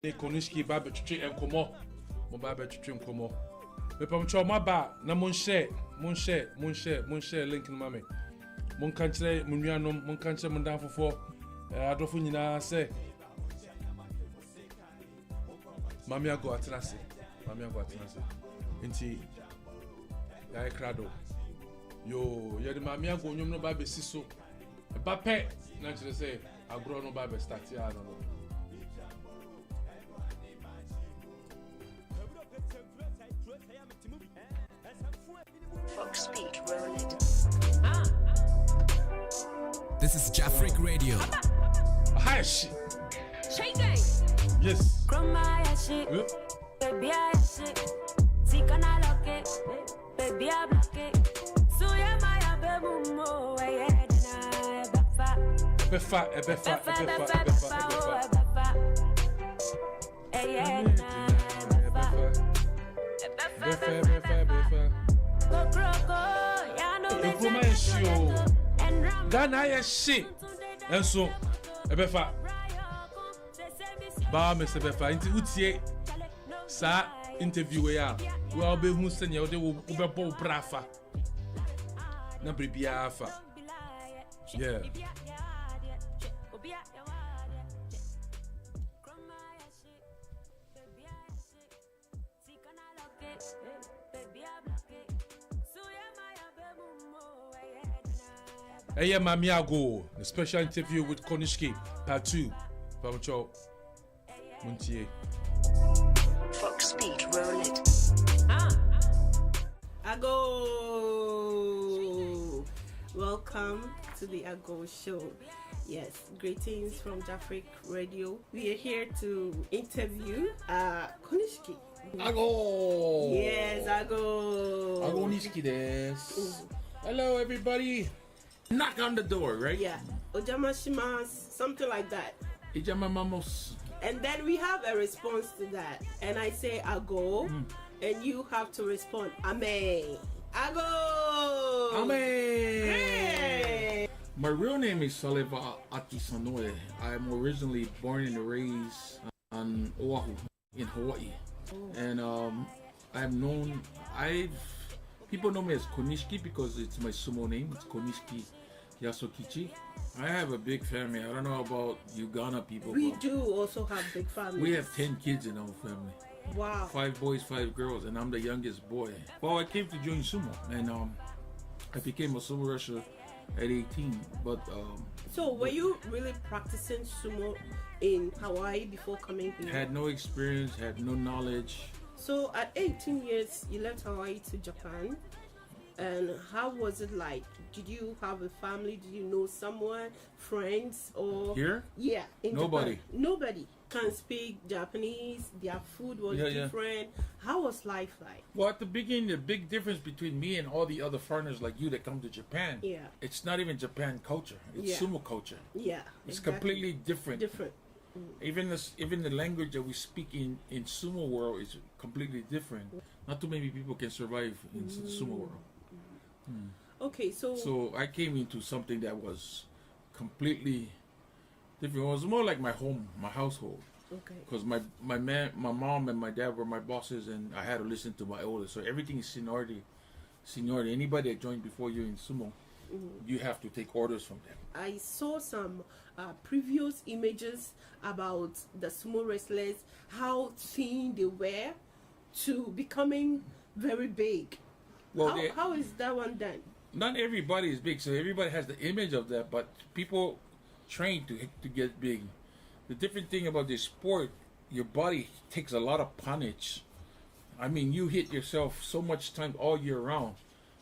Konishki Baba Chichi and Komo, Mobaba Chichi and Komo. Mepamcho Maba, na Monshare, link in Mammy. Mon country, Munyanum, Mon country, Mundan for 4. Adofunina say, Mamia go Atanasi, Inti Guy Crado. Yo, you're the Mamia go, you know, Baby Siso. A Bape, naturally say, I'll grow no Baby start here, I don't know. Fox Speed rolling. This is Jafric Radio. Hi, shit. Shake gang. Yes. Yep. Baby, I shit. See, can I lock it? Baby, I block it. So, yeah, my baby, mo. Befa. Ghana is shit. And so, Befa. Ba Mr. Befa, into Utie, sa interview ya. We all be who send you, they will be brafa. Na bibiafa. Yeah. Hey, yeah, Mami AGOOO, the special interview with Konishki, part 2. Pamucho Muntie. Fox Speed roll it. AGOOO! Welcome to the AGOOO show. Yes, greetings from Jafric Radio. We are here to interview Konishki. AGOOO! Yes, AGOOO! Konishki desu. Hello, everybody. Knock on the door, right? Yeah, Ojamashimas, something like that. Ijamamamos. And then we have a response to that. And I say AGOOO, and you have to respond, Amen. AGOOO! Amen! Hey! My real name is Saliva Akisanoe. I'm originally born and raised on Oahu in Hawaii. And people know me as Konishki because it's my sumo name. It's Konishki Yasukichi. I have a big family. I don't know about Uganda people. We do also have big families. We have 10 kids in our family. Wow. 5 boys, 5 girls, and I'm the youngest boy. Well, I came to join sumo, and I became a sumo wrestler at 18. But so were you really practicing sumo in Hawaii before coming here? Had no experience, had no knowledge. So at 18 years, you left Hawaii to Japan. And how was it like? Did you have a family? Did you know someone, friends, or Here? Yeah, in Nobody. Japan. Nobody can speak Japanese. Their food was different. How was life like? Well, at the beginning, the big difference between me and all the other foreigners like you that come to Japan, it's not even Japan culture. It's sumo culture. Yeah, it's completely different. Different. Even the language that we speak in sumo world is completely different. Not too many people can survive in the sumo world. Okay, so I came into something that was completely different. It was more like my home, my household. Okay. Because my mom and my dad were my bosses, and I had to listen to my elders. So everything is seniority. Anybody that joined before you in sumo, you have to take orders from them. I saw some previous images about the sumo wrestlers, how thin they were to becoming very big. Well, how is that one done? Not everybody is big, so everybody has the image of that, but people train to get big. The different thing about this sport, your body takes a lot of punch. I mean, you hit yourself so much time all year round.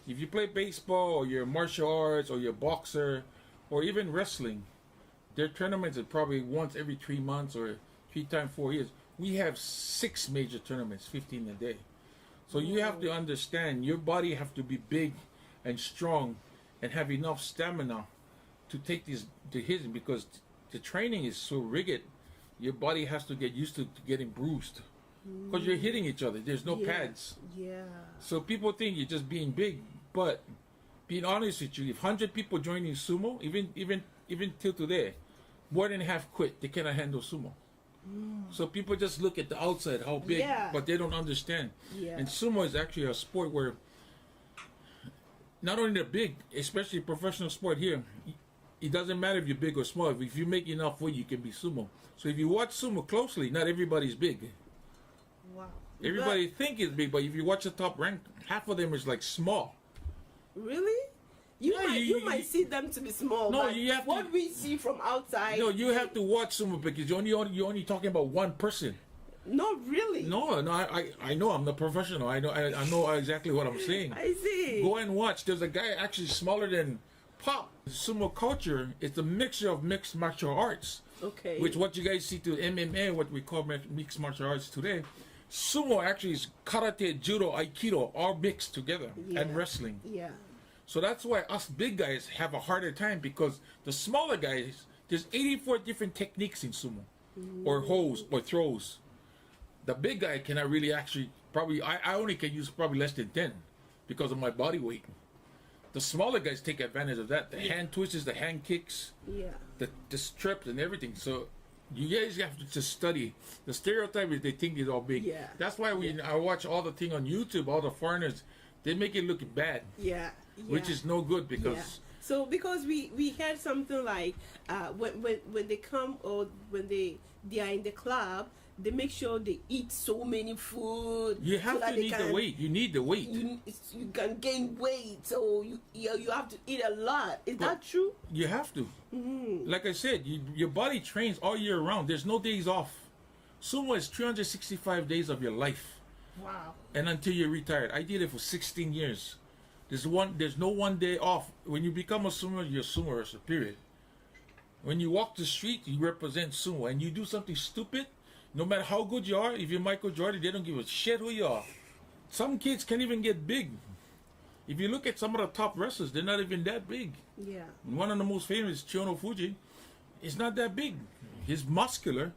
If you play baseball or you're martial arts or you're a boxer or even wrestling, their tournaments are probably once every 3 months or 3 times 4 years. We have 6 major tournaments, 15 a day. So you have to understand your body have to be big and strong and have enough stamina to take these hits because the training is so rigid. Your body has to get used to getting bruised because you're hitting each other. There's no pads. Yeah. So people think you're just being big, but being honest with you, if 100 people joining sumo, even till today, more than half quit. They cannot handle sumo. So people just look at the outside, how big, Yeah. but they don't understand. Yeah. And sumo is actually a sport where not only they're big, especially professional sport here, it doesn't matter if you're big or small. If you make enough weight, you can be sumo. So if you watch sumo closely, not everybody's big. Wow. Everybody think it's big, but if you watch the top rank, half of them is like small. Really? You Yeah, might you- might see them to be small. No, but you have to- what we see from outside. No, you have to watch sumo because you're only talking about one person. Not really. No, I know I'm the professional. I know exactly what I'm saying. I see. Go and watch. There's a guy actually smaller than Pop. Sumo culture is a mixture of mixed martial arts, Okay. which what you guys see to MMA, what we call mixed martial arts today. Sumo actually is karate, judo, aikido, all mixed together, Yeah. and wrestling. Yeah. So that's why us big guys have a harder time because the smaller guys, there's 84 different techniques in sumo, or holds or throws. The big guy cannot really actually I only can use probably less than 10 because of my body weight. The smaller guys take advantage of that. The hand twists, the hand kicks, Yeah. the strips and everything. So you guys have to just study. The stereotype is they think it's all big. Yeah. That's why I watch all the thing on YouTube, all the foreigners, they make it look bad, Yeah. which Yeah. is no good because Yeah. So because we had something like when they come or when they are in the club, they make sure they eat so many food. you have so that to they need the can- weight. You need the weight. You can gain weight, so you have to eat a lot. Is that true? You have to. Like I said, your body trains all year round. There's no days off. Sumo is 365 days of your life, Wow. and until you're retired. I did it for 16 years. There's no one day off. When you become a sumo, you're a sumo wrestler, period. When you walk the street, you represent sumo, and you do something stupid, no matter how good you are, if you're Michael Jordan, they don't give a shit who you are. Some kids can't even get big. If you look at some of the top wrestlers, they're not even that big. Yeah. One of the most famous, Chiyono Fuji, is not that big. He's muscular,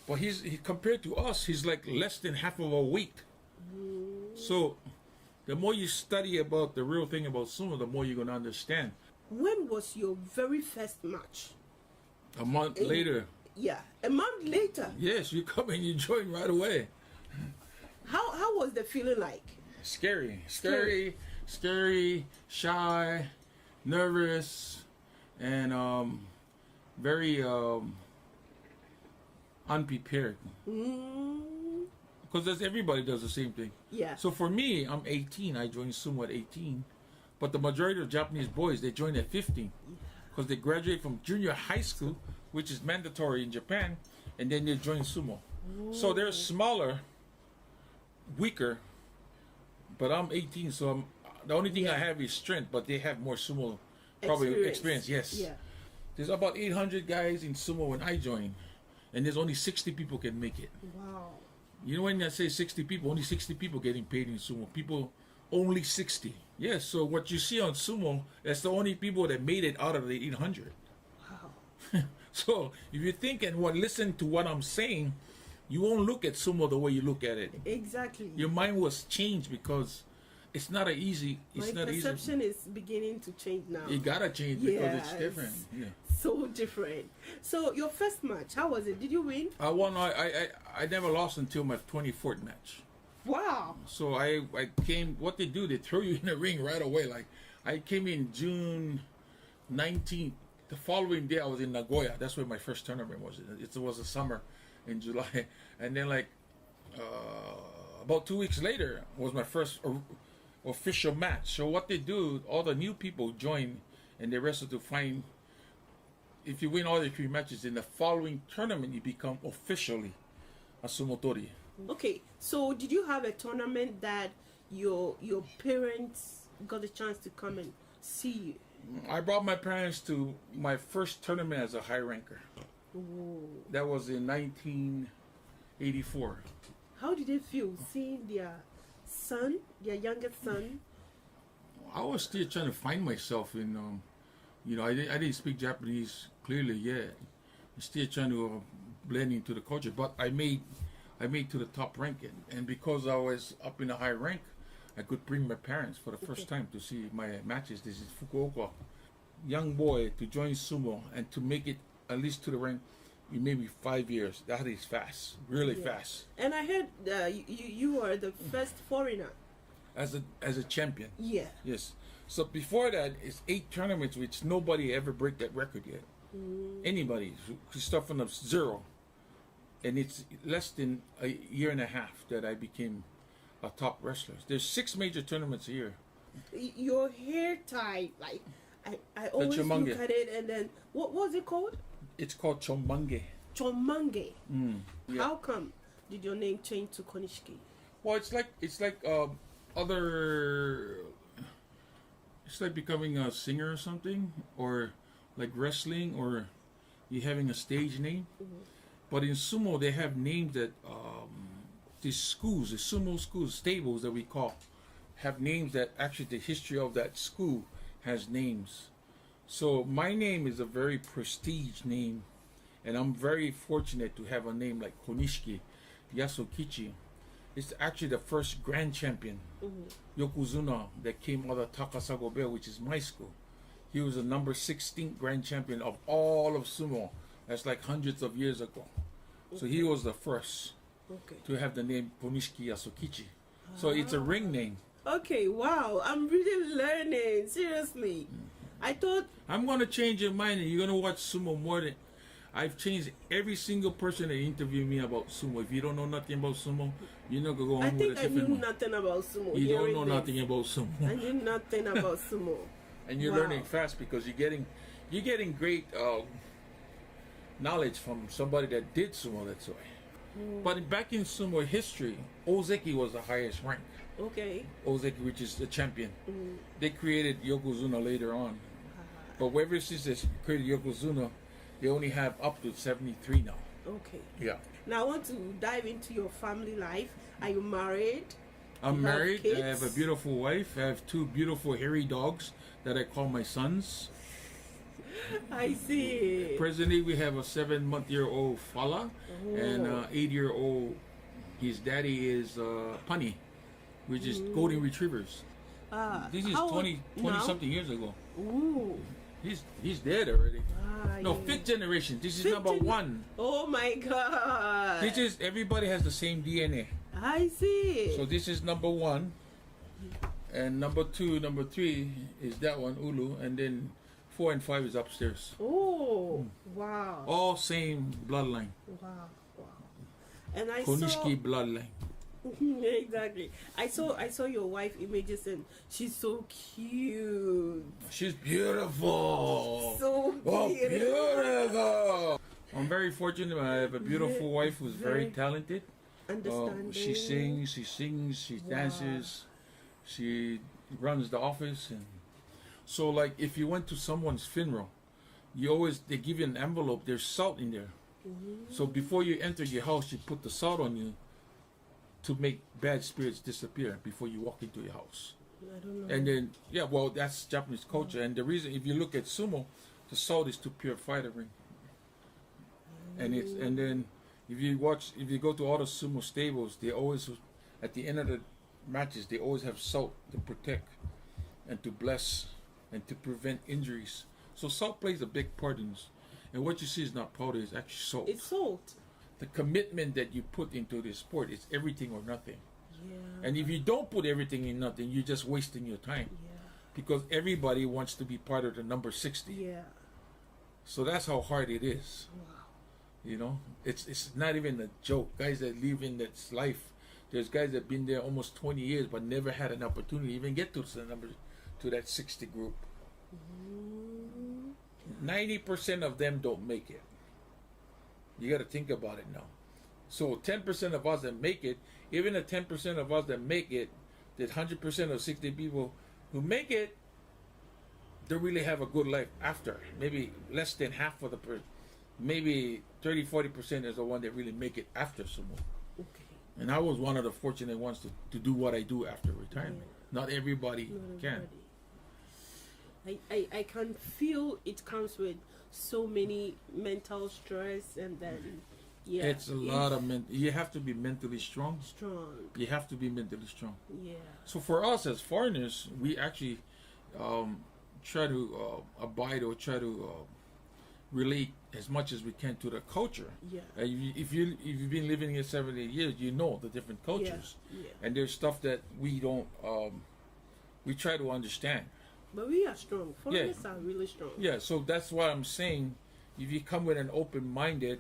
but compared to us, he's like less than half of our weight. So, the more you study about the real thing about sumo, the more you're gonna understand. When was your very first match? A month later, Yeah, a month later. yes, you come and you join right away. How was the feeling like? Scary, Scary. shy, nervous, and very unprepared. Because everybody does the same thing. Yeah. So for me, I'm 18. I joined sumo at 18, but the majority of Japanese boys they join at 15 because they graduate from junior high school, which is mandatory in Japan, and then they join sumo. So they're smaller, weaker, but I'm 18, so the only thing I have is strength, but they have more sumo probably experience. Yes. Yeah. There's about 800 guys in sumo when I joined, and there's only 60 people can make it. Wow. You know when I say 60 people, only 60 people getting paid in sumo. People, only 60. Yes, so what you see on sumo, that's the only people that made it out of the 800. Wow. So if you think and listen to what I'm saying, you won't look at sumo the way you look at it. Exactly. Your mind was changed because it's not an easy. It's My not easy. perception is beginning to change now. You gotta change because it's Yes. different. Yeah. So different. So your first match, how was it? Did you win? I won. I never lost until my 24th match. Wow. So I came. What they do, they throw you in the ring right away. Like I came in June 19th. The following day, I was in Nagoya. That's where my first tournament was. It was a summer in July, and then like about 2 weeks later was my first official match. So what they do, all the new people join, and they wrestle to find. If you win all the 3 matches in the following tournament, you become officially a sumotori. Okay, so did you have a tournament that your parents got a chance to come and see you? I brought my parents to my first tournament as a high ranker. Ooh. That was in 1984. How did they feel seeing their son, their youngest son? I was still trying to find myself in, I didn't speak Japanese clearly yet. I'm still trying to blend into the culture, but I made to the top rank, and because I was up in a high rank, I could bring my parents for the first time to see my matches. This is Fukuoka. Young boy to join sumo and to make it at least to the rank. maybe 5 years. That is fast, really fast. And I heard you were the first foreigner. As a champion. Yeah. Yes. So before that, it's 8 tournaments, which nobody ever break that record yet. Anybody. You start from 0. And it's less than a year and a half that I became a top wrestler. There's 6 major tournaments a year. Your hair tie, like, I always look at it, and then, what was it called? It's called Chomange. Chomange. Yeah. How come did your name change to Konishiki? Well, it's like other. It's like becoming a singer or something, or like wrestling, or you having a stage name. But in sumo, they have names that these schools, the sumo schools, stables that we call, have names that actually the history of that school has names. So my name is a very prestige name, and I'm very fortunate to have a name like Konishiki Yasukichi. It's actually the first grand champion, Yokozuna, that came out of Takasago Bay, which is my school. He was the number 16th grand champion of all of sumo. That's like hundreds of years ago. So he was the first to have the name Konishiki Yasukichi. So it's a ring name. Okay, wow. I'm really learning. Seriously. I thought... I'm going to change your mind, and you're going to watch sumo more than... I've changed every single person that interviewed me about sumo. If you don't know nothing about sumo, you're not going to go home with a different I think I knew nothing about sumo. You don't know nothing about sumo. I knew nothing about sumo. And you're learning fast because you're getting great knowledge from somebody that did sumo that way. But back in sumo history, Ozeki was the highest rank. Okay. Ozeki, which is the champion. They created Yokozuna later on. But ever since they created Yokozuna, they only have up to 73 now. Okay. Yeah. Now I want to dive into your family life. Are you married? I'm married. I have a beautiful wife. I have 2 beautiful hairy dogs that I call my sons. I see. Presently, we have a 7-month-old Fala and 8-year-old. His daddy is Pani, which is golden retrievers. This is 20 something years ago. Ooh. He's dead already. No, 5th generation. This is number 1. Oh my God. This is everybody has the same DNA. I see. So this is number 1, and number 2, number 3 is that one Ulu, and then 4 and 5 is upstairs. Oh, wow. All same bloodline. Wow. And I Konishiki bloodline. Exactly. I saw your wife images, and she's so cute. She's beautiful. So beautiful. I'm very fortunate. I have a beautiful wife who's very talented. Understanding. She sings, she dances, she runs the office, and so like if you went to someone's funeral, they give you an envelope. There's salt in there. So before you enter your house, you put the salt on you to make bad spirits disappear before you walk into your house. I don't know. And then that's Japanese culture. And the reason, if you look at sumo, the salt is to purify the ring. And then if you go to all the sumo stables, they always, at the end of the matches, they always have salt to protect and to bless and to prevent injuries. So salt plays a big part in this. And what you see is not powder, it's actually salt. It's salt. The commitment that you put into this sport is everything or nothing. Yeah. And if you don't put everything in nothing, you're just wasting your time. Yeah. Because everybody wants to be part of the number 60. Yeah. So that's how hard it is. Wow. You know, it's not even a joke. Guys that live in that life, there's guys that been there almost 20 years but never had an opportunity to even get to that 60 group. 90% of them don't make it. You got to think about it now. So 10% of us that make it, even the 10% of us that make it, that 100% of 60 people who make it, they really have a good life after. Maybe less than half of the person, maybe 30-40% is the one that really make it after sumo. Okay. And I was one of the fortunate ones to do what I do after retirement. Not everybody can. I can feel it comes with so many mental stress, and then it's a lot of you have to be mentally strong. You have to be mentally strong. Yeah. So for us as foreigners, we actually try to abide or try to relate as much as we can to the culture. Yeah. If you've been living here 7, 8 years, you know the different cultures, Yeah. and there's stuff that we don't. We try to understand. But we are strong. Foreigners are really strong. Yeah, so that's what I'm saying. If you come with an open-minded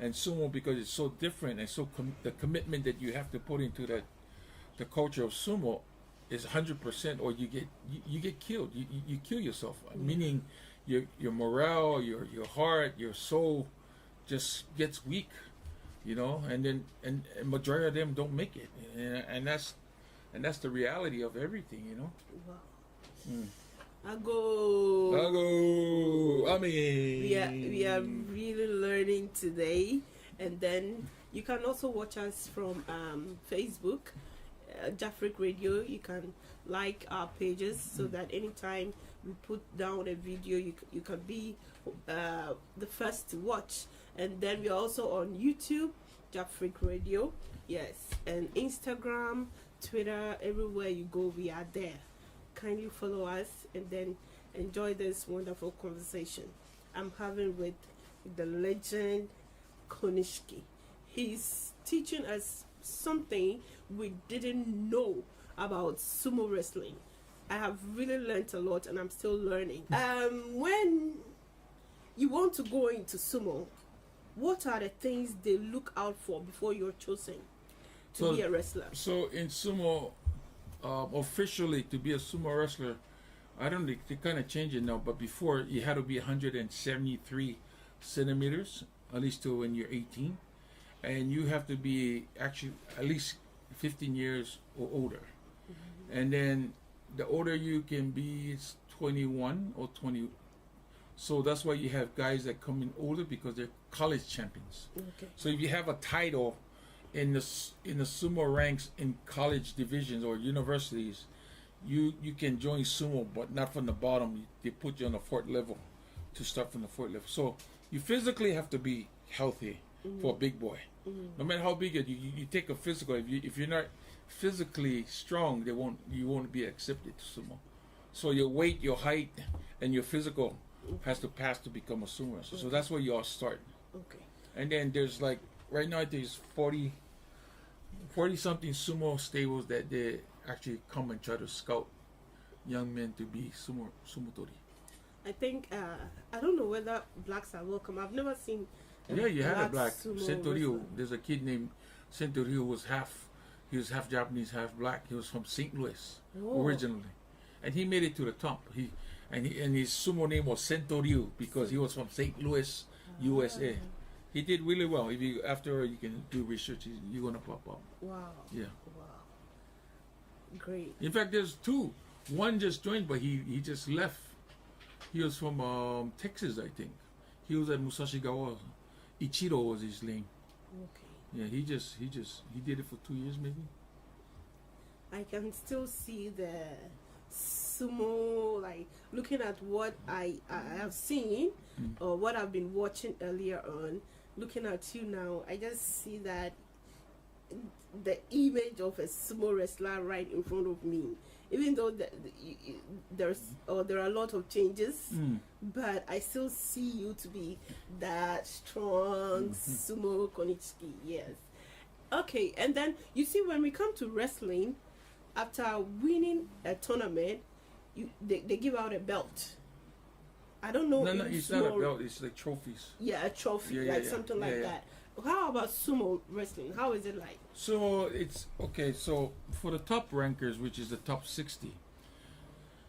and sumo, because it's so different and so the commitment that you have to put into the culture of sumo is 100%, or you get killed. You kill yourself. Meaning, your morale, your heart, your soul, just gets weak. You know, and then and majority of them don't make it, and that's the reality of everything. You know. Wow. AGOOO. I mean, we are really learning today, and then you can also watch us from Facebook, Jafric Radio. You can like our pages so that anytime we put down a video, you can be the first to watch. And then we're also on YouTube, Jafric Radio, yes, and Instagram, Twitter, everywhere you go, we are there. Kindly follow us and then enjoy this wonderful conversation I'm having with the legend Konishiki. He's teaching us something we didn't know about sumo wrestling. I have really learned a lot, and I'm still learning. When you want to go into sumo, what are the things they look out for before you're chosen to be a wrestler? So in sumo, officially to be a sumo wrestler, I don't think they kind of change it now, but before you had to be 173 centimeters, at least till when you're 18, and you have to be actually at least 15 years or older. And then the older you can be is 21 or 20. So that's why you have guys that come in older, because they're college champions. Okay. So if you have a title in the sumo ranks in college divisions or universities, you can join sumo, but not from the bottom. They put you on the 4th level to start from the 4th level. So you physically have to be healthy for a big boy. No matter how big you take a physical. If you're not physically strong, you won't be accepted to sumo. So your weight, your height, and your physical has to pass to become a sumo wrestler. So that's where you all start. Okay. And then there's like right now there's 40 something sumo stables that they actually come and try to scout young men to be sumotori. I think I don't know whether blacks are welcome. I've never seen. Yeah, you had a black Sentorio. wrestler. There's a kid named Sentorio who was half Japanese, half black. He was from St. Louis originally, and he made it to the top. And his sumo name was Sentorio because he was from St. Louis, USA. He did really well. If you after you can do research, you're gonna pop up. Wow. Yeah. Wow. Great. In fact, there's 2. One just joined, but he just left. He was from Texas, I think. He was at Musashigawa. Ichiro was his name. Okay. Yeah, he did it for 2 years maybe. I can still see the sumo, like looking at what I have seen or what I've been watching earlier on. Looking at you now, I just see that the image of a sumo wrestler right in front of me. Even though there are a lot of changes, but I still see you to be that strong sumo Konishiki. Yes. Okay, and then you see when we come to wrestling, after winning a tournament, they give out a belt. I don't know. No, it's not a belt. It's like trophies. Yeah, a trophy, something like that. How about sumo wrestling? How is it like? So it's okay. So for the top rankers, which is the top 60,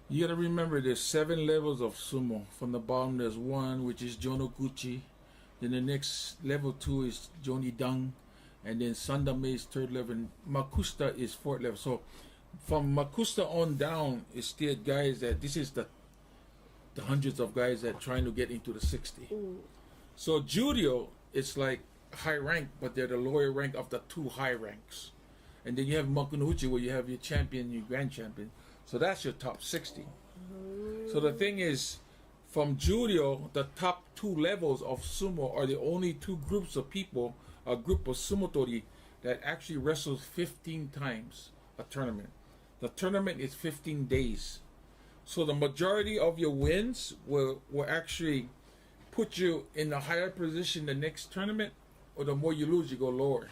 you gotta remember there's 7 levels of sumo. From the bottom, there's 1, which is Jonoguchi. Then the next level 2 is Jonidang, and then Sandame is 3rd level. And Makusta is 4th level. So from Makusta on down, it's still guys that this is the hundreds of guys that are trying to get into the 60. So Judo, it's like high rank, but they're the lower rank of the 2 high ranks. And then you have Makunouchi, where you have your champion, your grand champion. So that's your top 60. So the thing is, from Judo, the top 2 levels of sumo are the only 2 groups of people, a group of sumotori, that actually wrestles 15 times a tournament. The tournament is 15 days. So the majority of your wins will actually put you in a higher position the next tournament, or the more you lose, you go lower.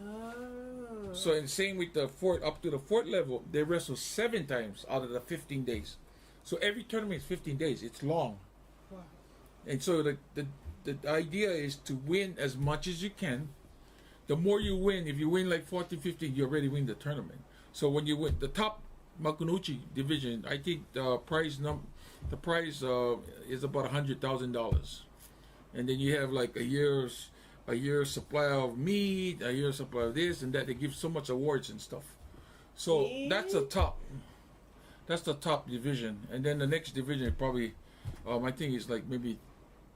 Oh. So, and same with the fourth, up to the fourth level, they wrestle 7 times out of the 15 days. So every tournament is 15 days. It's long. Wow. And so the idea is to win as much as you can. The more you win, if you win like 14, 15, you already win the tournament. So when you win the top Makunuchi division, I think the prize is about $100,000, and then you have like a year's supply of meat, a year's supply of this and that. They give so much awards and stuff. So that's the top. That's the top division, and then the next division is probably, I think it's like maybe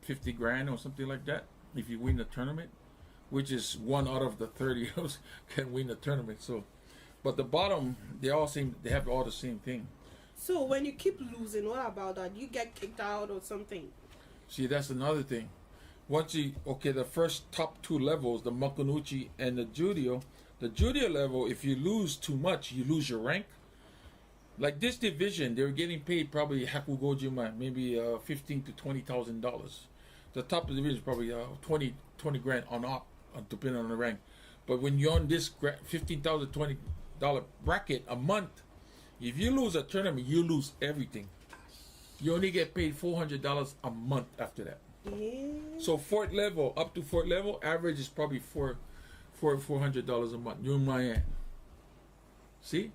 50 grand or something like that if you win the tournament, which is 1 out of the 30 can win the tournament. So, but the bottom, they have all the same thing. So when you keep losing, what about that? You get kicked out or something? See, that's another thing. Once the first top 2 levels, the Makunuchi and the Judio level, if you lose too much, you lose your rank. Like this division, they were getting paid probably Hakugojima, maybe $15,000 to $20,000. The top division is probably 20 grand on up, depending on the rank. But when you're on this $15,000 to $20 bracket a month, if you lose a tournament, you lose everything. You only get paid $400 a month after that. Yeah. So fourth level, up to fourth level, average is probably $400 a month. You're in my end. See?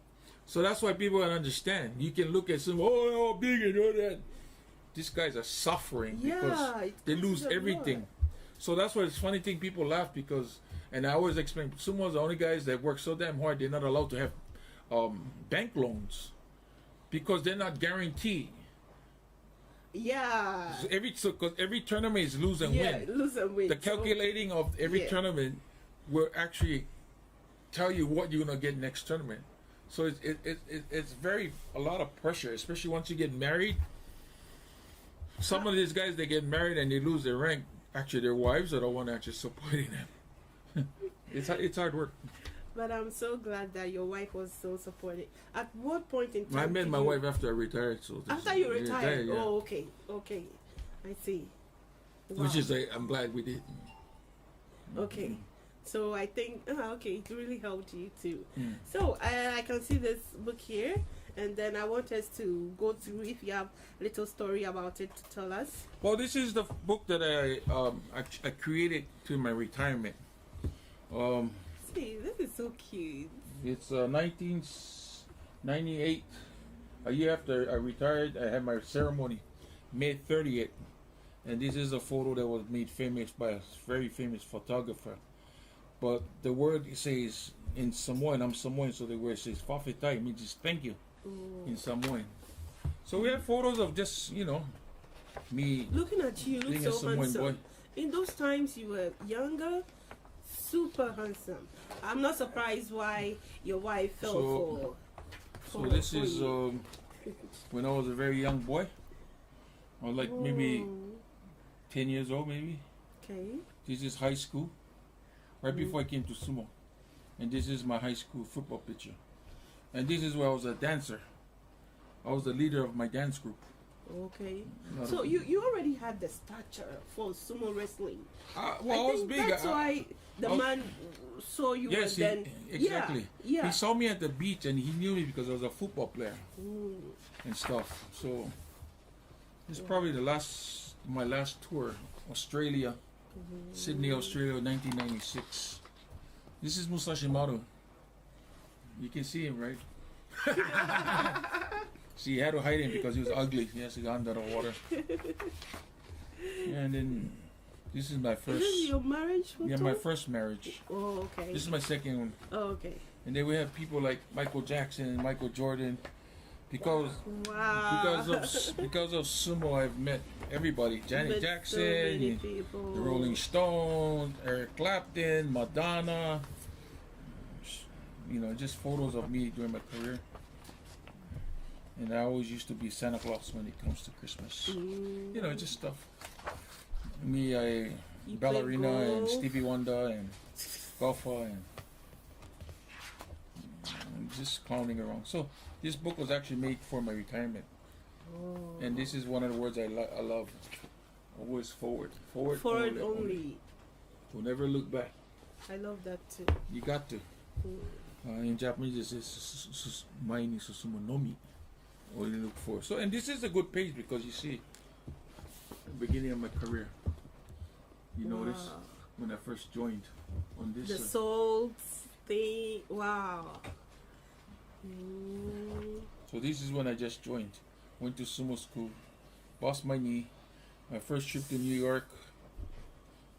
So that's why people don't understand. You can look at some, oh, big and all that. These guys are suffering because they lose everything. So that's why it's funny thing, people laugh because, and I always explain, sumo's the only guys that work so damn hard, they're not allowed to have bank loans because they're not guaranteed. Yeah. So because every tournament is lose and win. Lose and win. The calculating of every tournament will actually tell you what you're gonna get next tournament. So it's a lot of pressure, especially once you get married. Some of these guys, they get married and they lose their rank. Actually, their wives are the one actually supporting them. It's hard work. But I'm so glad that your wife was so supportive. At what point in time? I met my wife after I retired. So after you retired? Yeah. Oh, okay. I see. Wow. Which is I'm glad we did. Okay. So I think, it really helped you too. So I can see this book here, and then I want us to go through if you have a little story about it to tell us. Well, this is the book that I created to my retirement. See, this is so cute. It's 1998. A year after I retired, I had my ceremony, May 30th. And this is a photo that was made famous by a very famous photographer. But the word says in Samoan, I'm Samoan, so the word says "Fafetai," means thank you in Samoan. So we have photos of just, me. Looking at you, you look so handsome. Boy. In those times, you were younger, super handsome. I'm not surprised why your wife fell for. So this is when I was a very young boy. I was like maybe 10 years old, maybe. Okay. This is high school. Right before I came to sumo. And this is my high school football picture. And this is where I was a dancer. I was the leader of my dance group. Okay. So you already had the stature for sumo wrestling. I was big. That's why the man saw you. Yes, and then, exactly. Yeah. He saw me at the beach and he knew me because I was a football player and stuff. So this is probably my last tour, Australia. Sydney, Australia, 1996. This is Musashi Maru. You can see him, right? See, he had to hide him because he was ugly. He has to go under the water. And then this is my first. Is this your marriage photo? Yeah, my first marriage. Oh, okay. This is my second one. Oh, okay. And then we have people like Michael Jackson and Michael Jordan. Because of sumo, I've met everybody. Janet Jackson, the Rolling Stones, Eric Clapton, Madonna. Just photos of me during my career. And I always used to be Santa Claus when it comes to Christmas. Just stuff. Me, ballerina and Stevie Wonder and golfer and just clowning around. So this book was actually made for my retirement. And this is one of the words I love. Always forward. Forward only. We'll never look back. I love that too. You got to. In Japanese, it says "mai ni susumu nomi." Or you look for. So, and this is a good page because you see the beginning of my career. You notice when I first joined on this. The salt thing. Wow. So this is when I just joined. Went to sumo school. Lost my knee. My first trip to New York.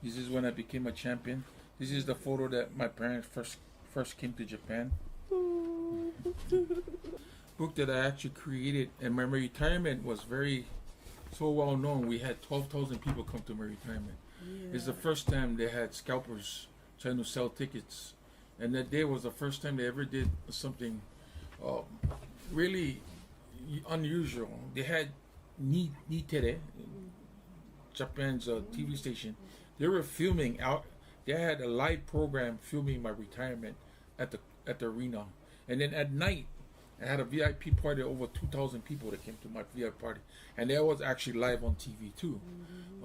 This is when I became a champion. This is the photo that my parents first came to Japan. Book that I actually created, and my retirement was so well known. We had 12,000 people come to my retirement. Yeah. It's the first time they had scalpers trying to sell tickets, and that day was the first time they ever did something really unusual. They had Nitere, Japan's TV station. They were filming out. They had a live program filming my retirement at the arena, and then at night I had a VIP party. Over 2,000 people that came to my VIP party, and that was actually live on TV too,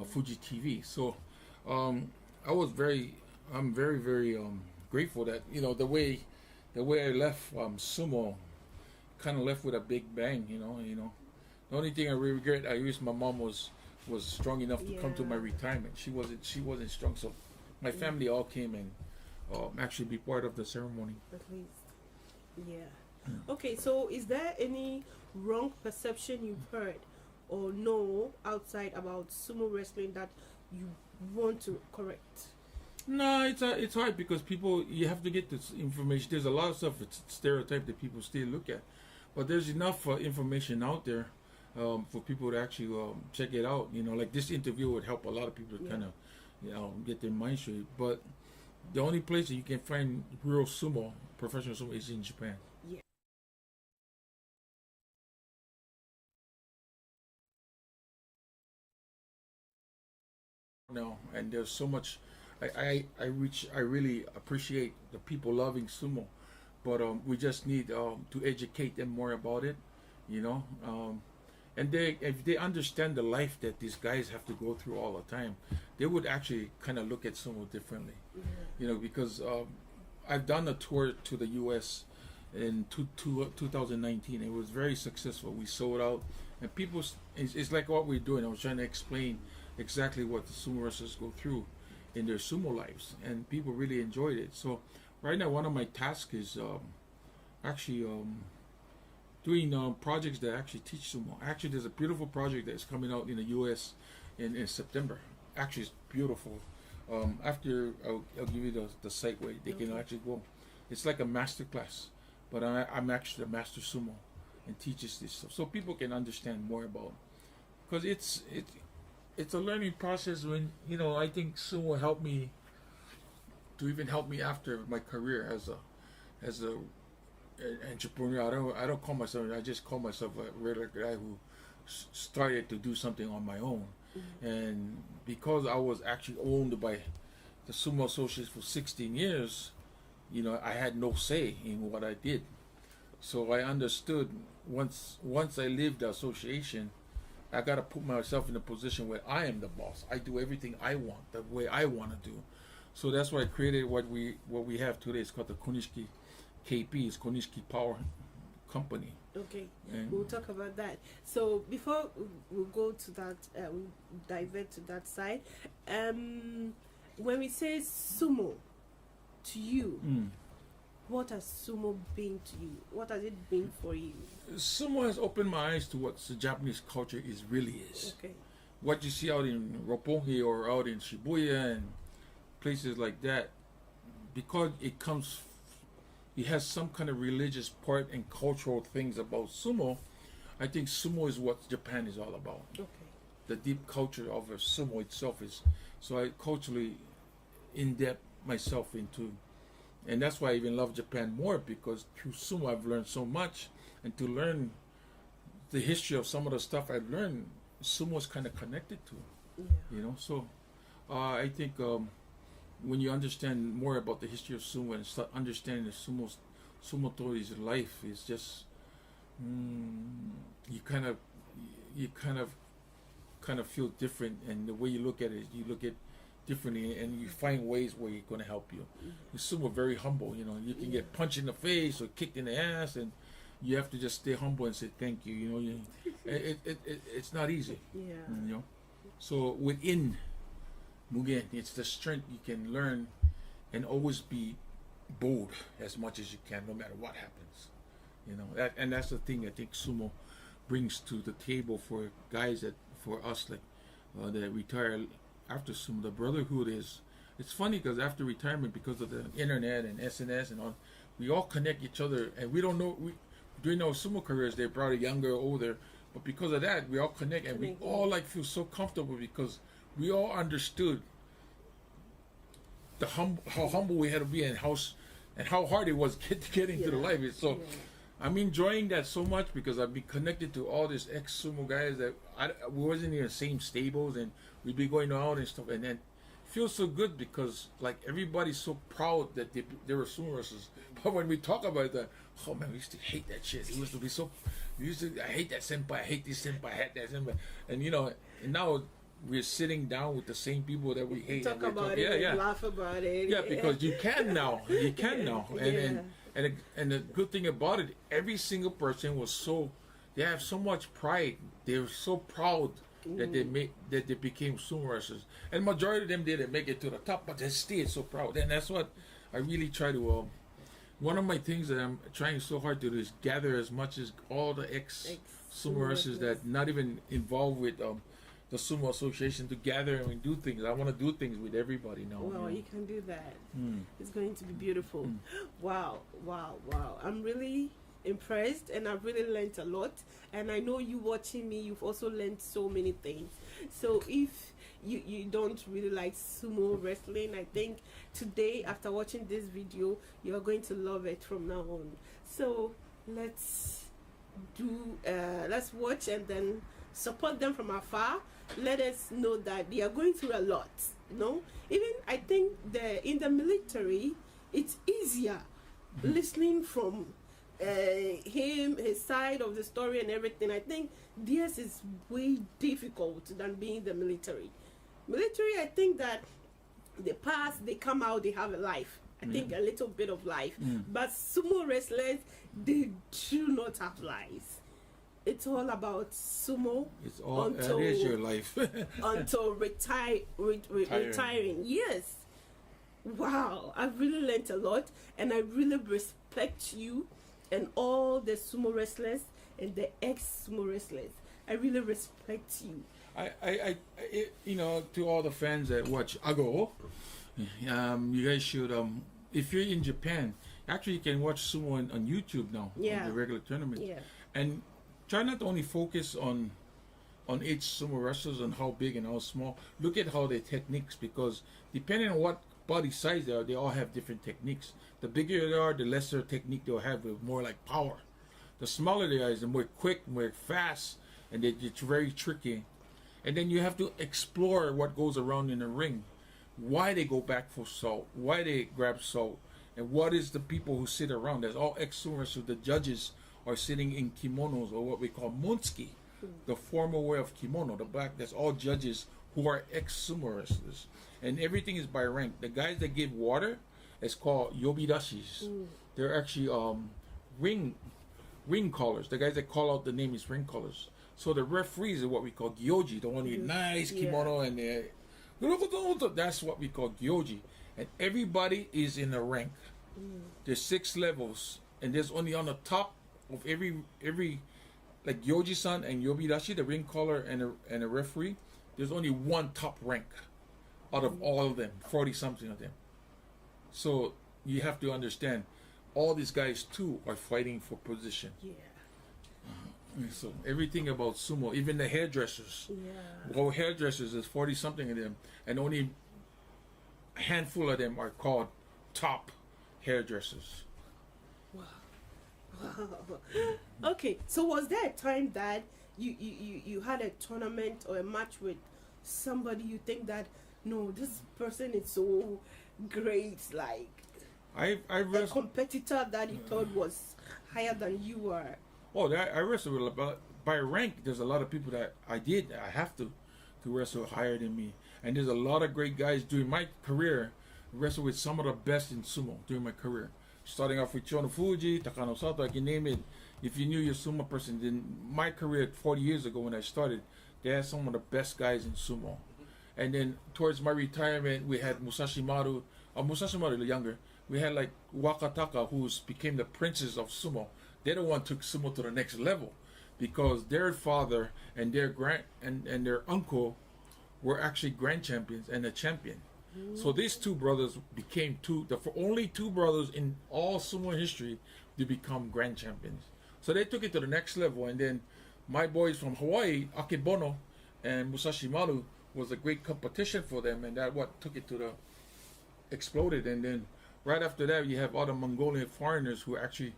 Fuji TV. So I'm very very grateful that the way I left sumo, kind of left with a big bang. The only thing I regret, I wish my mom was strong enough to come to my retirement. She wasn't strong, so my family all came and actually be part of the ceremony. At least, yeah. Okay, so is there any wrong perception you've heard or know outside about sumo wrestling that you want to correct? No, it's hard because you have to get this information. There's a lot of stuff, it's stereotype that people still look at, but there's enough information out there for people to actually check it out. Like this interview would help a lot of people to kind of get their mind straight. But the only place that you can find real sumo, professional sumo, is in Japan. Yeah. No, and there's so much. I really appreciate the people loving sumo, but we just need to educate them more about it, and if they understand the life that these guys have to go through all the time, they would actually kind of look at sumo differently, because I've done a tour to the U.S. in 2019. It was very successful. We sold out, and people, it's like what we're doing. I was trying to explain exactly what the sumo wrestlers go through in their sumo lives, and people really enjoyed it. So right now, one of my tasks is actually doing projects that actually teach sumo. Actually, there's a beautiful project that's coming out in the U.S. in September. Actually, it's beautiful. After I'll give you the site where they can actually go. It's like a master class, but I'm actually a master sumo and teaches this stuff, so people can understand more about. Because it's a learning process. When I think sumo helped me to even help me after my career as a entrepreneur. I don't call myself. I just call myself a regular guy who started to do something on my own. And because I was actually owned by the Sumo Association for 16 years, I had no say in what I did. So I understood once I leave the association, I got to put myself in a position where I am the boss. I do everything I want, the way I want to do. So that's why I created what we have today. It's called the Konishiki KP. It's Konishiki Power Company. Okay, and we'll talk about that. So before we go to that, we divert to that side. When we say sumo to you, what has sumo been to you? What has it been for you? Sumo has opened my eyes to what the Japanese culture really is. Okay. What you see out in Roppongi or out in Shibuya and places like that, because it has some kind of religious part and cultural things about sumo. I think sumo is what Japan is all about. Okay. The deep culture of sumo itself is. So I culturally in-depth myself into, and that's why I even love Japan more, because through sumo I've learned so much, and to learn the history of some of the stuff I've learned, sumo is kind of connected to. Yeah. So I think when you understand more about the history of sumo and start understanding the sumo Tori's life, is just you kind of kind of feel different, and the way you look at it, you look at differently, and you find ways where you're going to help you. You're super very humble. You know, you can get punched in the face or kicked in the ass, and you have to just stay humble and say thank you. You know, it's not easy. Yeah. You know, so within Mugen, it's the strength you can learn, and always be bold as much as you can, no matter what happens. You know, that's the thing I think sumo brings to the table for guys for us that retire after sumo. The brotherhood is, it's funny because after retirement, because of the internet and SNS and all, we all connect each other, and we don't know, during our sumo careers they brought a younger or older, but because of that we all connect, and we all like feel so comfortable because we all understood how humble we had to be, and how hard it was to get into the life. So I'm enjoying that so much because I've been connected to all these ex-sumo guys that we wasn't in the same stables, and we'd be going out and stuff, and then it feels so good because like everybody's so proud that they were sumo wrestlers. But when we talk about that, oh man, we used to hate that shit. It used to be so, I hate that senpai, I hate this senpai, I hate that senpai, and you know, and now we're sitting down with the same people that we hate. Talk about it, laugh about it. Yeah, because you can now. You can now. And the good thing about it, every single person they have so much pride. They're so proud that they became sumo wrestlers. And majority of them didn't make it to the top, but they stayed so proud. And that's what I really try to. One of my things that I'm trying so hard to do is gather as much as all the ex-sumo wrestlers that not even involved with the Sumo Association to gather and do things. I want to do things with everybody now. Well, you can do that. It's going to be beautiful. Wow. I'm really impressed, and I've really learned a lot. And I know you watching me, you've also learned so many things. So if you don't really like sumo wrestling, I think today, after watching this video, you're going to love it from now on. So let's watch and then support them from afar. Let us know that they are going through a lot. You know, even I think in the military, it's easier listening from his side of the story and everything. I think theirs is way difficult than being the military. Military, I think that they pass, they come out, they have a life. I think a little bit of life. But sumo wrestlers, they do not have lives. It's all about sumo. It's all it is your life until retiring. Yes. Wow, I've really learned a lot, and I really respect you and all the sumo wrestlers and the ex-sumo wrestlers. I really respect you. You know, to all the fans that watch AGOOO, you guys should if you're in Japan, actually you can watch sumo on YouTube now. Yeah. On the regular tournament. Yeah. And try not to only focus on each sumo wrestlers and how big and how small. Look at how their techniques, because depending on what body size they all have different techniques. The bigger they are, the lesser technique they'll have with more like power. The smaller they are, the more quick, more fast, and it's very tricky. And then you have to explore what goes around in the ring. Why they go back for salt, why they grab salt, and what is the people who sit around. There's all ex-sumo wrestlers, the judges are sitting in kimonos, or what we call munsuki, the formal wear of kimono, the black. That's all judges who are ex-sumo wrestlers, and everything is by rank. The guys that give water is called yobidashis. They're actually ring callers. The guys that call out the name is ring callers. So the referees are what we call gyoji, the one with nice kimono and that's what we call gyoji. And everybody is in a rank. There's 6 levels, and there's only on the top of every like Yoji-san and Yobidashi, the ring caller and a referee, there's only one top rank out of all of them, 40 something of them. So you have to understand, all these guys too are fighting for position. Yeah. So everything about sumo, even the hairdressers. Yeah. Well, hairdressers, there's 40 something of them, and only a handful of them are called top hairdressers. Wow. Okay, so was there a time that you had a tournament or a match with somebody you think that, no, this person is so great, like I a competitor that you thought was higher than you were? Oh, I wrestled with, by rank. There's a lot of people that I have to. to wrestle higher than me. And there's a lot of great guys during my career wrestle with some of the best in sumo during my career. Starting off with Chono Fuji, Takano Sato, I can name it. If you knew your sumo person, then my career 40 years ago when I started, they had some of the best guys in sumo. And then towards my retirement, we had Musashi Maru the younger. We had like Wakataka, who became the princess of sumo. They're the one took sumo to the next level, because their father and their and their uncle were actually grand champions and a champion. So these two brothers became the only two brothers in all sumo history to become grand champions. So they took it to the next level. And then my boys from Hawaii, Akebono and Musashi Maru, was a great competition for them, and that what took it to the exploded. And then right after that, you have other Mongolian foreigners who actually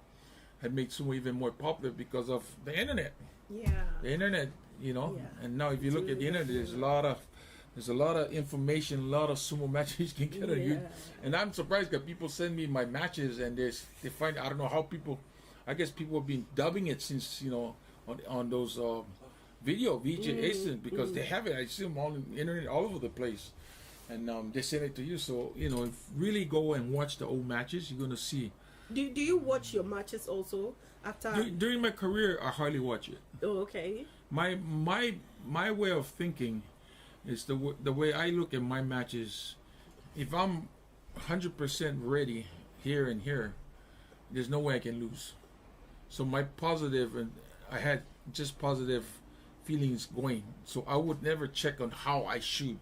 had made sumo even more popular because of the internet. Yeah. The internet, you know. Yeah. And now if you look at the internet, there's a lot of information, a lot of sumo matches you can get on YouTube. And I'm surprised that people send me my matches, and they find, I don't know how people, I guess people have been dubbing it since, you know, on those video VJs, because they have it. I see them all on the internet all over the place. And they send it to you. So, you know, if really go and watch the old matches, you're going to see. Do you watch your matches also after? During my career, I hardly watch it. Oh, okay. My way of thinking is the way I look at my matches. If I'm 100% ready here and here, there's no way I can lose. So my positive, and I had just positive feelings going. So I would never check on how I shoot.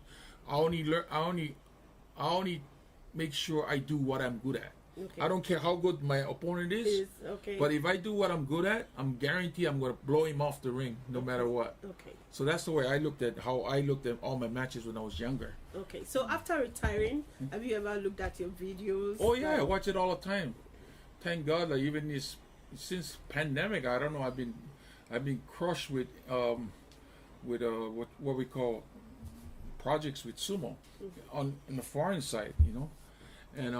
I only make sure I do what I'm good at. Okay. I don't care how good my opponent is. Okay. But if I do what I'm good at, I'm guaranteed I'm going to blow him off the ring no matter what. Okay. So that's the way I looked at all my matches when I was younger. Okay. So after retiring, have you ever looked at your videos? Oh yeah, I watch it all the time. Thank God, like even since pandemic, I don't know, I've been crushed with what we call projects with sumo on the foreign side, you know. And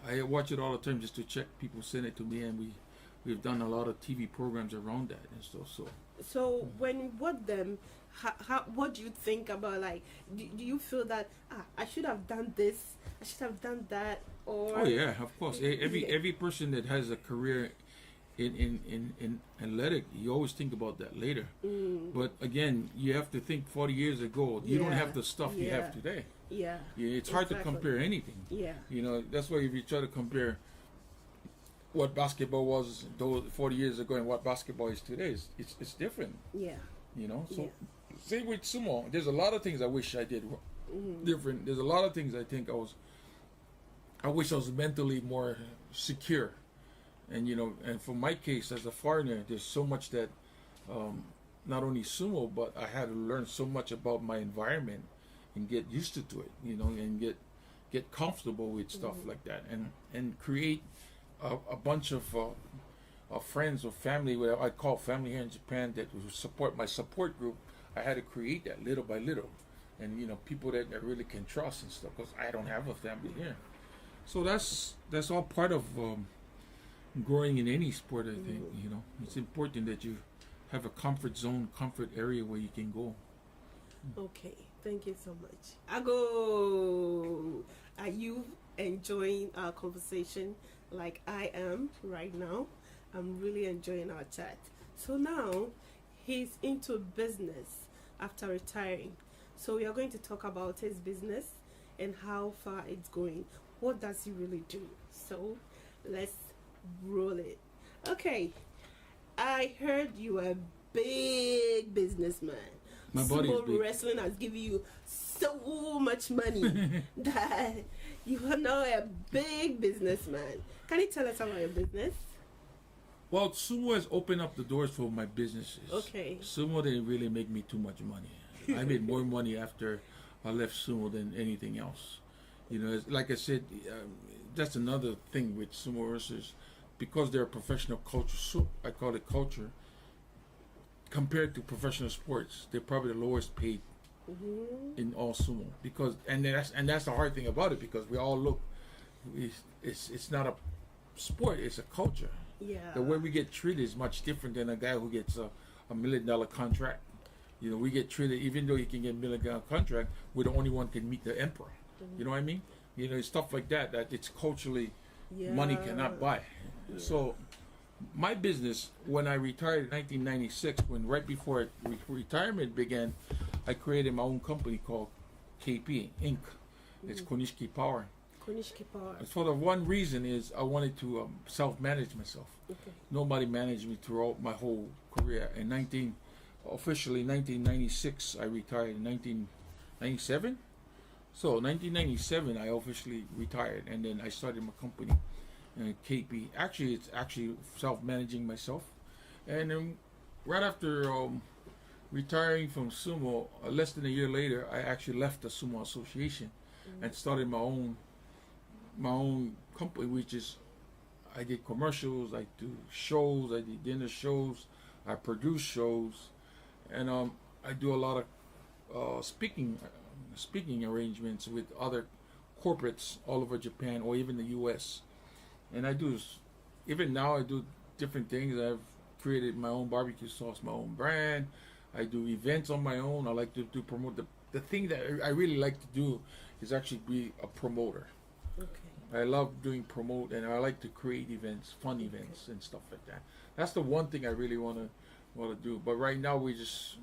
I watch it all the time just to check. People send it to me, and we've done a lot of TV programs around that and stuff. So when you watch them, what do you think about, like, do you feel that I should have done this, I should have done that, or? Oh yeah, of course. Every person that has a career in athletic, you always think about that later. But again, you have to think 40 years ago, you don't have the stuff you have today. Yeah. It's hard to compare anything. Yeah. You know, that's why if you try to compare what basketball was 40 years ago and what basketball is today, it's different. Yeah. You know, so same with sumo. There's a lot of things I wish I did different. There's a lot of things I think I wish I was mentally more secure. And you know, and for my case as a foreigner, there's so much that not only sumo, but I had to learn so much about my environment and get used to it, you know, and get comfortable with stuff like that, and create a bunch of friends or family, what I call family here in Japan, that will support my support group. I had to create that little by little, and you know, people that I really can trust and stuff, because I don't have a family here. So that's all part of growing in any sport. I think, you know, it's important that you have a comfort zone, comfort area where you can go. Okay, thank you so much. AGOOO, are you enjoying our conversation like I am right now? I'm really enjoying our chat. So now he's into business after retiring. So we are going to talk about his business and how far it's going. What does he really do? So let's roll it. Okay, I heard you are a big businessman. My body is big. Wrestling has given you so much money that you are now a big businessman. Can you tell us about your business? Well, sumo has opened up the doors for my businesses. Okay. Sumo didn't really make me too much money. I made more money after I left sumo than anything else. You know, like I said, that's another thing with sumo wrestlers, because they're a professional culture. So I call it culture. Compared to professional sports, they're probably the lowest paid in all sumo, because and that's the hard thing about it, because we all look. It's not a sport; it's a culture. Yeah. The way we get treated is much different than a guy who gets a $1 million contract. You know, we get treated, even though you can get $1 million contract, we're the only one can meet the emperor. You know what I mean? You know, stuff like that, that it's culturally, money cannot buy. So my business, when I retired in 1996, when right before retirement began, I created my own company called KP Inc. It's Konishiki Power. Konishiki Power. For the one reason is I wanted to self-manage myself. Okay. Nobody managed me throughout my whole career. Officially 1996, I retired. In 1997, so 1997 I officially retired, and then I started my company, KP. Actually, it's actually self-managing myself, and then right after retiring from sumo, less than a year later, I actually left the sumo association and started my own company, which is I did commercials, I do shows, I did dinner shows, I produce shows, and I do a lot of speaking arrangements with other corporates all over Japan or even the U.S. And I do, even now I do different things. I've created my own barbecue sauce, my own brand. I do events on my own. I like to promote the thing that I really like to do is actually be a promoter. Okay. I love doing promote, and I like to create events, fun events and stuff like that. That's the one thing I really want to do. But right now we just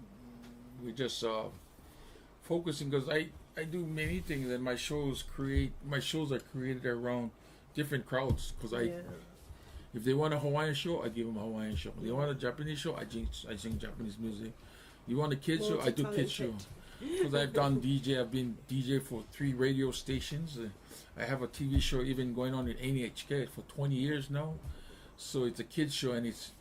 focusing, because I do many things, and my shows are created around different crowds. Because if they want a Hawaiian show, I give them a Hawaiian show. If they want a Japanese show, I sing Japanese music. You want a kids show, I do kids show. Because I've been DJ for 3 radio stations. I have a TV show even going on in NHK for 20 years now. So it's a kids show, and it's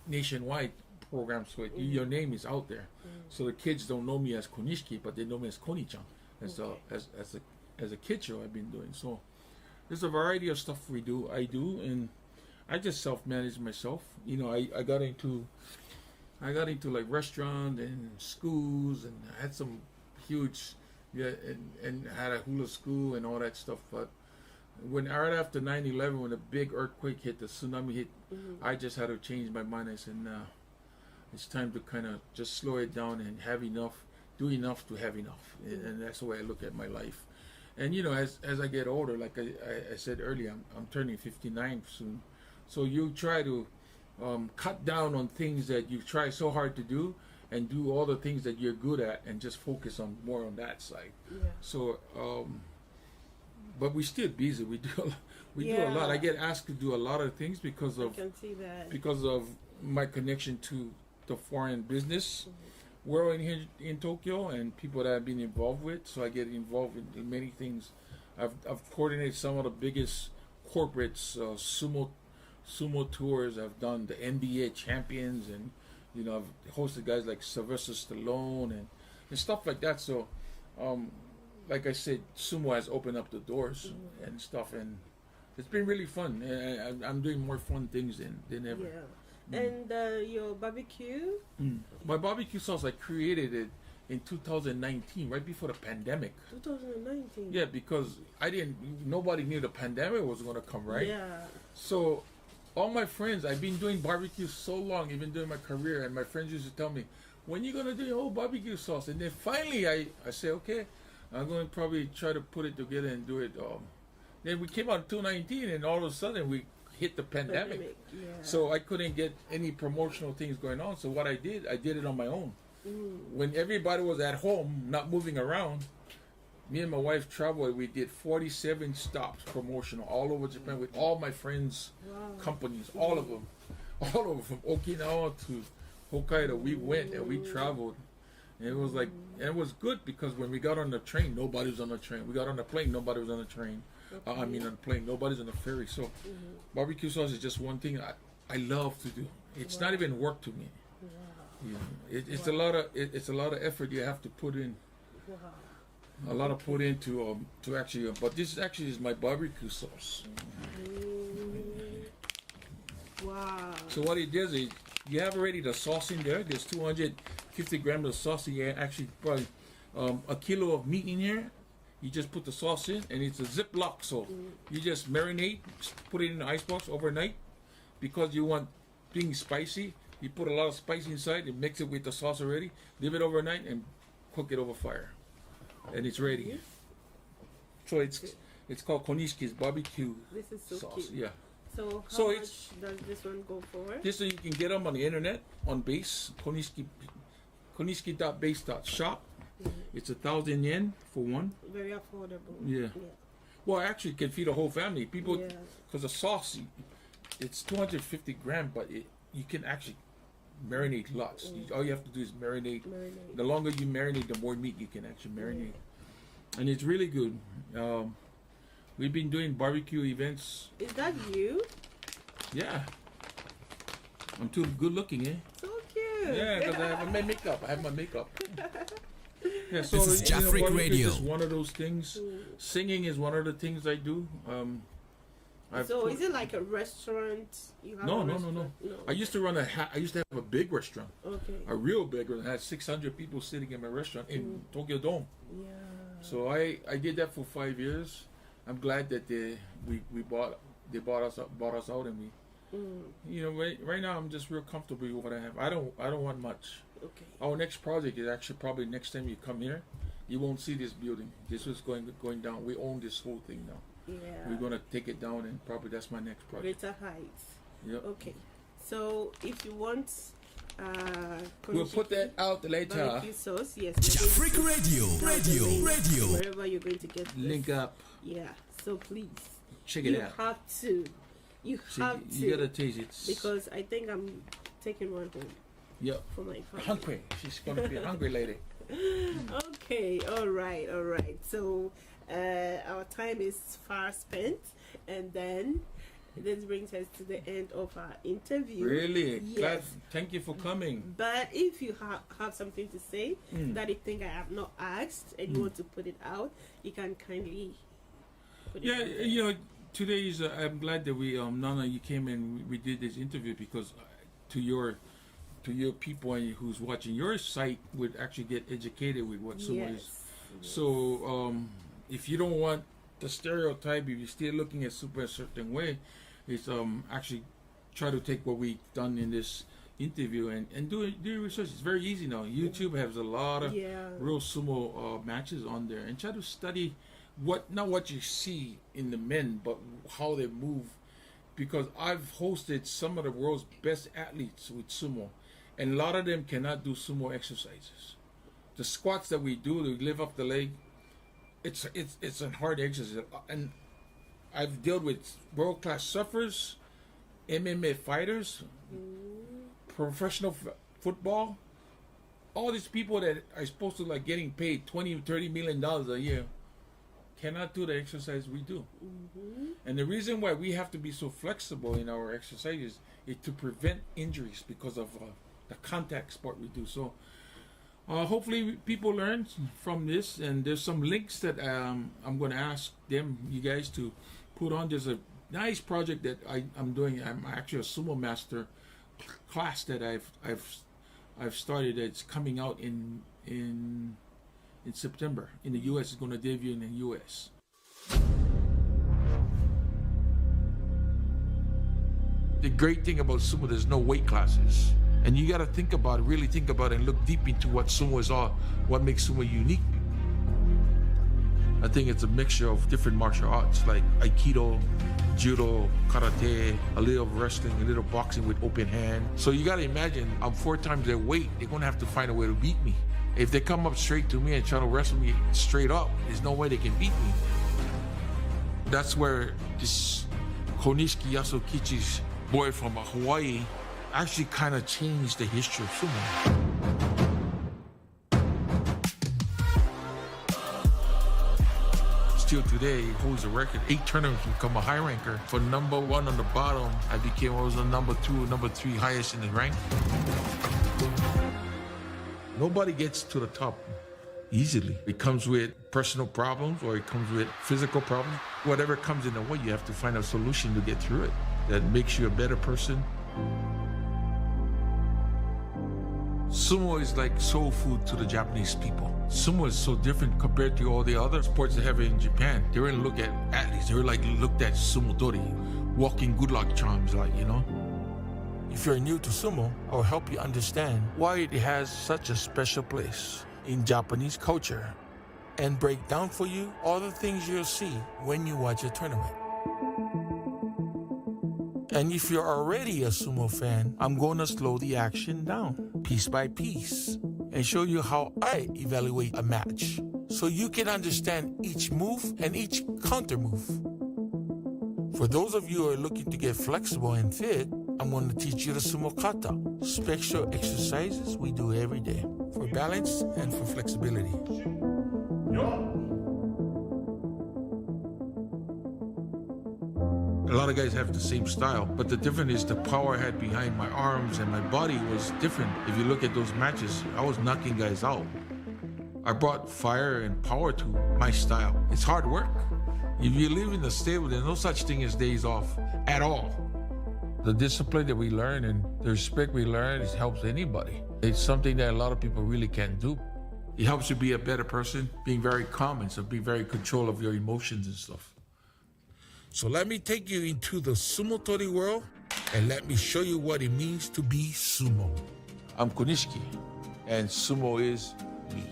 nationwide program, so your name is out there. So the kids don't know me as Konishiki, but they know me as Koni-chan. As a kid show I've been doing. So there's a variety of stuff I do, and I just self-manage myself. You know, I got into like restaurant and schools, and I had some huge and had a hula school and all that stuff. But right after 9/11, when the big earthquake hit, the tsunami hit, I just had to change my mind. I said, nah, it's time to kind of just slow it down and have enough, do enough to have enough. And that's the way I look at my life. And you know, as I get older, like I said earlier, I'm turning 59 soon. So you try to cut down on things that you try so hard to do, and do all the things that you're good at, and just focus on more on that side. Yeah. So, but we're still busy. We do a lot. I get asked to do a lot of things because of my connection to the foreign business world in Tokyo, and people that I've been involved with. So I get involved in many things. I've coordinated some of the biggest corporates, sumo tours. I've done the NBA champions, and you know, I've hosted guys like Sylvester Stallone and stuff like that. So, like I said, sumo has opened up the doors and stuff, and it's been really fun. I'm doing more fun things than ever. Yeah. And your barbecue? My barbecue sauce, I created it in 2019, right before the pandemic. 2019. Yeah, because nobody knew the pandemic was going to come, right? Yeah. So all my friends, I've been doing barbecue so long, even during my career, and my friends used to tell me, when you going to do your whole barbecue sauce? And then finally I say, okay, I'm going to probably try to put it together and do it. Then we came out in 2019, and all of a sudden we hit the pandemic. Yeah. So I couldn't get any promotional things going on. So what I did it on my own. When everybody was at home, not moving around, me and my wife traveled. We did 47 stops promotional all over Japan with all my friends' companies, all of them, from Okinawa to Hokkaido. We went and we traveled. And it was it was good, because when we got on the train, nobody was on the train. We got on the plane, nobody was on the train. On the plane, nobody's on the ferry. So barbecue sauce is just one thing I love to do. It's not even work to me. You know, it's a lot of effort you have to put in. A lot of put into to actually. But this actually is my barbecue sauce. Wow. So what it does is, you have already the sauce in there. There's 250 grams of sauce. You actually probably a kilo of meat in here. You just put the sauce in, and it's a Ziploc, so you just marinate, put it in the icebox overnight, because you want being spicy. You put a lot of spice inside and mix it with the sauce already. Leave it overnight and cook it over fire, and it's ready. So it's called Konishki's barbecue This is so sauce. cute. Yeah. So So how it's- much does this one go for? This so you can get them on the internet on base Konishki.base.shop. It's 1,000 yen for one. Very affordable. Yeah. Well, actually, it can feed a whole family. People, Yeah. because the sauce, it's 250 grams, but you can actually marinate lots. All you have to do is marinate. Marinate. The longer you marinate, the more meat you can actually marinate. And it's really good. We've been doing barbecue events. Is that you? Yeah. I'm too good looking, eh? So cute. Yeah, because I have my makeup. I have my makeup. Yeah, so This is Jafric barbecue Radio. is one of those things. Singing is one of the things I do. So is it like a restaurant? You have No, a no, no, restaurant? no. I used to I used to have a big restaurant, Okay. a real big one. I had 600 people sitting in my restaurant in Tokyo Dome. Yeah. So I did that for 5 years. I'm glad that they bought us out, and right now I'm just real comfortable with what I have. I don't want much. Okay. Our next project is actually probably next time you come here, you won't see this building. This is going down. We own this whole thing now. Yeah. We're gonna take it down, and probably that's my next project. Greater heights. Yep. Okay. So if you want We'll put that out later. barbecue sauce, yes. Jafric Radio. Wherever you're going to get this. Link up. Yeah. So please. Check it You out. have to. You See, have to. you gotta taste it. Because I think I'm taking one home Yep. for my family. Hungry. She's gonna be a hungry lady. Okay, all right. So our time is far spent, and then this brings us to the end of our interview. Really? Yes. Glad. Thank you for coming. But if you have something to say that you think I have not asked and you want to put it out, you can kindly put it Yeah, out there. today is. I'm glad that Nana, you came and we did this interview because to your people who's watching your site would actually get educated with what sumo is. Yes. So if you don't want the stereotype, if you're still looking at sumo a certain way, it's actually try to take what we've done in this interview and do research. It's very easy now. YouTube has a lot of real sumo matches on there, and try to study not what you see in the men, but how they move. Because I've hosted some of the world's best athletes with sumo, and a lot of them cannot do sumo exercises. The squats that we do to lift up the leg, it's a hard exercise. And I've dealt with world-class surfers, MMA fighters, professional football, all these people that are supposed to like getting paid $20-30 million a year cannot do the exercise we do. And the reason why we have to be so flexible in our exercises is to prevent injuries because of the contact sport we do. So hopefully people learn from this, and there's some links that I'm going to ask you guys to put on. There's a nice project that I'm doing. I'm actually a sumo master class that I've started. It's coming out in September in the U.S. It's going to debut in the U.S. The great thing about sumo, there's no weight classes. And you got to really think about it and look deep into what sumo is all, what makes sumo unique. I think it's a mixture of different martial arts like Aikido, Judo, Karate, a little wrestling, a little boxing with open hand. So you got to imagine, I'm 4 times their weight. They're going to have to find a way to beat me. If they come up straight to me and try to wrestle me straight up, there's no way they can beat me. That's where this Konishiki Yasukichi's boy from Hawaii actually kind of changed the history of sumo. Still today, he holds a record. 8 tournaments to become a high ranker. For number 1 on the bottom, I was the number 2, number 3 highest in the rank. Nobody gets to the top easily. It comes with personal problems or it comes with physical problems. Whatever comes in the way, you have to find a solution to get through it that makes you a better person. Sumo is like soul food to the Japanese people. Sumo is so different compared to all the other sports they have in Japan. They wouldn't look at athletes. They were like looked at sumo tori, walking good luck charms, If you're new to sumo, I'll help you understand why it has such a special place in Japanese culture and break down for you all the things you'll see when you watch a tournament. And if you're already a sumo fan, I'm going to slow the action down piece by piece and show you how I evaluate a match so you can understand each move and each counter move. For those of you who are looking to get flexible and fit, I'm going to teach you the sumo kata, special exercises we do every day for balance and for flexibility. A lot of guys have the same style, but the difference is the power I had behind my arms and my body was different. If you look at those matches, I was knocking guys out. I brought fire and power to my style. It's hard work. If you live in the stable, there's no such thing as days off at all. The discipline that we learn and the respect we learn, it helps anybody. It's something that a lot of people really can't do. It helps you be a better person, being very calm and so be very control of your emotions and stuff. So let me take you into the sumo tori world and let me show you what it means to be sumo. I'm Konishiki, and sumo is me.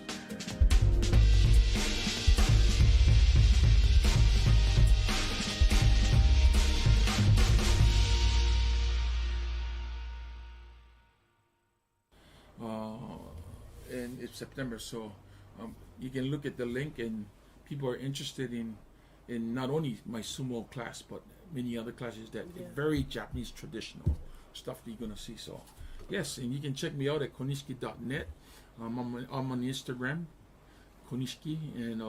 And it's September, so you can look at the link, and people are interested in not only my sumo class, but many other classes that are very Japanese traditional stuff that you're going to see. So, yes, and you can check me out at konishiki.net. I'm on Instagram, Konishiki, and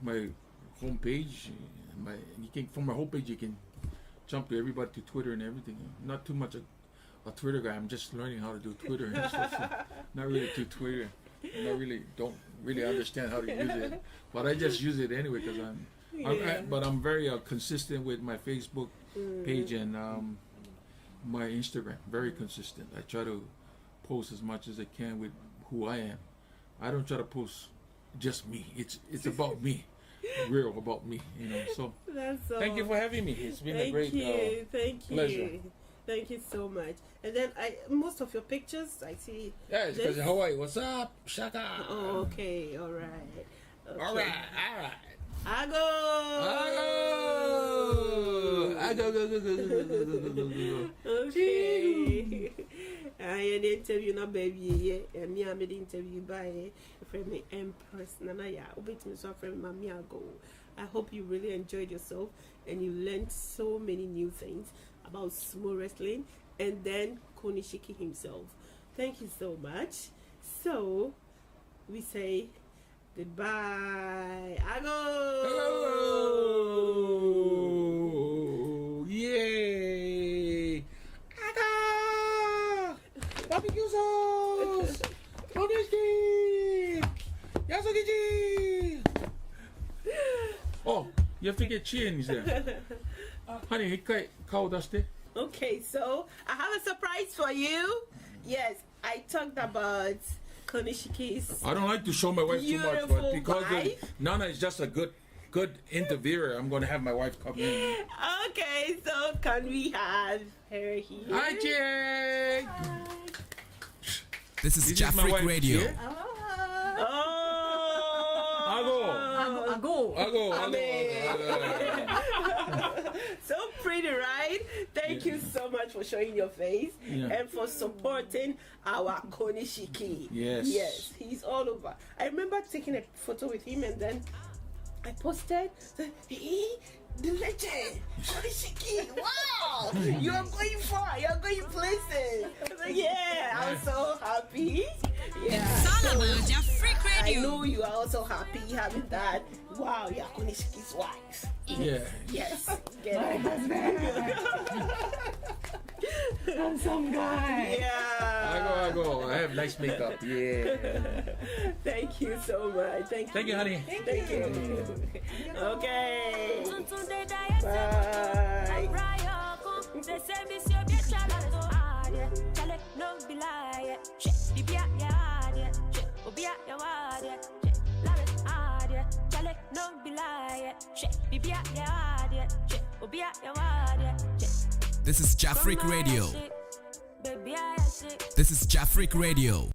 my homepage. From my homepage, you can jump to everybody to Twitter and everything. Not too much a Twitter guy. I'm just learning how to do Twitter and stuff. So not really to Twitter. Don't really understand how to use it, but I just use it anyway because I'm very consistent with my Facebook page and my Instagram. Very consistent. I try to post as much as I can with who I am. I don't try to post just me. It's about me, real about me. So thank you for having me. It's been a great pleasure. Thank you so much. And then most of your pictures I see. Yeah, it's because in Hawaii. What's up? Shaka. Oh, okay. All right. Okay. All right. Go. Okay. I had interview na baby and me I made interview by friend me Empress Nanaya. Obit me so friend Mami AGOOO. I hope you really enjoyed yourself and you learned so many new things about sumo wrestling, and then Konishiki himself. Thank you so much. So we say goodbye. AGOOO! Yay! AGOOO! Barbecue sauce! Konishiki! Yasugichi! Oh, you have to get chins there. Honey, okay, so I have a surprise for you. Yes, I talked about Konishiki's. I don't like to show my wife too much, but because Nana is just a good interviewer, I'm going to have my wife come in. Okay, so can we have her here? Hi, Jake! This is Jaffrick Radio. So pretty, right? Thank you so much for showing your face and for supporting our Konishiki. Yes, he's all over. I remember taking a photo with him and then I posted, hey, the legend, Konishiki, wow, you're going far, you're going places. I was like, yeah, I'm so happy. Yeah, it's all about Jaffrick Radio. I know you are also happy having that. Wow, you're Konishiki's wife. Yeah. Yes. My husband. Handsome guy. Yeah. I go. I have nice makeup. Yeah. Thank you so much. Thank you, honey. Thank you. Okay. Bye. This is Jaffrick Radio. Baby, I shit. This is Jafric Radio.